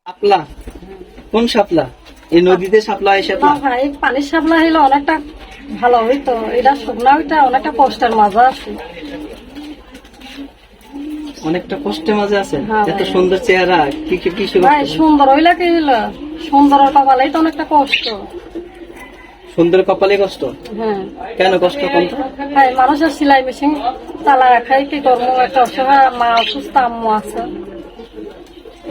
শাপলা? কোন শাপলা? এই নদীতে শাপলা হয়? শাপলা না ভাই, পানির শাপলা হইলে অনেকটা ভালো হইতো। এটা শুকনা ওইটা অনেকটা কষ্টের মাঝে আছে। অনেকটা কষ্টের মাঝে আছে। হ্যাঁ এত ভাই। সুন্দর চেহারা, কি কি কি শুরু? ভাই সুন্দর হইলে কি হইলো, সুন্দর কপালেই তো অনেকটা কষ্ট। সুন্দর কপালে কষ্ট? হ্যাঁ কেন কষ্ট? কোন ভাই, মানুষের সেলাই মেশিন চালায় খাই, কি করবো? একটা অসহায় মা, অসুস্থ আম্মু আছে।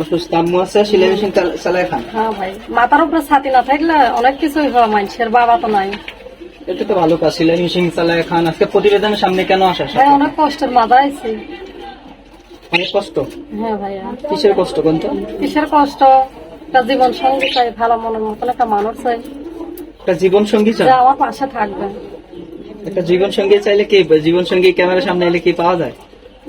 অসুস্থ আম্মু আছে, সেলাই মেশিন চালায় খান? হ্যাঁ ভাই, মাথার উপরে ছাতি না থাকলে অনেক কিছুই হয় মানুষের, বাবা তো নাই। এটা তো ভালো কাজ, সেলাই মেশিন চালায় খান। আজকে প্রতিবেদনের সামনে কেন আসা? ভাই অনেক কষ্টের মাঝে আছি। অনেক কষ্ট? হ্যাঁ ভাইয়া। কিসের কষ্ট কোন তো? কিসের কষ্ট? একটা জীবন সঙ্গী চাই, ভালো মনের মতন একটা মানুষ চাই, একটা জীবন সঙ্গী চান? যে আমার পাশে থাকবে। একটা জীবন সঙ্গী চাইলে কি, জীবন সঙ্গী ক্যামেরার সামনে এলে কি পাওয়া যায়?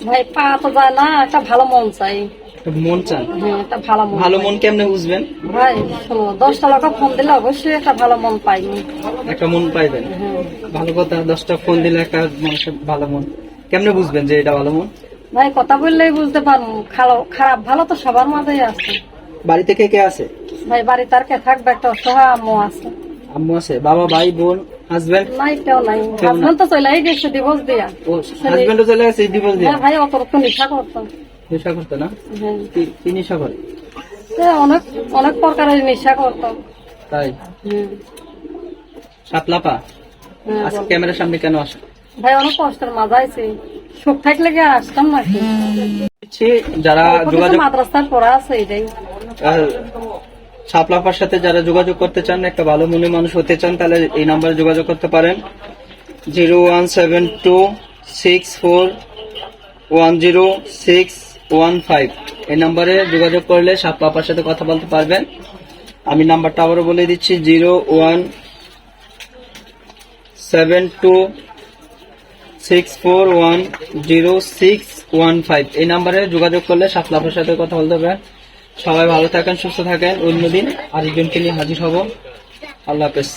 ভাই পাওয়া তো যায় না, একটা ভালো মন চাই। একটা মন চান? হ্যাঁ, একটা ভালো মন। ভালো মন কেমনে বুঝবেন? ভাই শোনো, 10টা লোক ফোন দিলে অবশ্যই একটা ভালো মন পাইনি। একটা মন পাইবেন? হ্যাঁ ভালো কথা, 10টা ফোন দিলে একটা মানুষের ভালো মন কেমনে বুঝবেন যে এটা ভালো মন? ভাই, কথা বললেই বুঝতে পারবো। খারাপ ভালো তো সবার মাঝেই আছে। বাড়িতে কে কে আছে? ভাই বাড়িতে আর কে থাকবে? একটা অসহায় আম্মু আছে। আম্মু আছে? বাবা, ভাই, বোন, হাজবেন্ড? নাই, কেউ নাই। হাজবেন্ড তো চলে গেছে ডিভোর্স দিয়া। ও হাজবেন্ডও চলে গেছে ডিভোর্স দিয়ে? হ্যাঁ ভাই, অতরক্ত নেশা করতাম। নেশা করতো না? হ্যাঁ, কি নেশা করে? অনেক অনেক প্রকারের নেশা করতাম। তাই? হুম। সাপলাপা হ্যাঁ, আজকে বলো। ক্যামেরার সামনে কেন আসে? ভাই অনেক কষ্টের মাঝে আছি, সুখ থাকলে কি আর আসতাম নাকি? যারা যোগাযোগ, মাদ্রাসার পড়া আছে এটাই। সাপলাপার সাথে যারা যোগাযোগ করতে চান, একটা ভালো মনের মানুষ হতে চান, তাহলে এই নাম্বারে যোগাযোগ করতে পারেন। 01726410615 এই নাম্বারে যোগাযোগ করলে সাপলাপার সাথে কথা বলতে পারবেন। আমি নাম্বারটা আবারও বলে দিচ্ছি, 01726410615 এই নাম্বারে যোগাযোগ করলে সাপলাপার সাথে কথা বলতে পারবেন। সবাই ভালো থাকেন, সুস্থ থাকেন। অন্যদিন আরেকজনকে নিয়ে হাজির হব। আল্লাহ হাফেজ।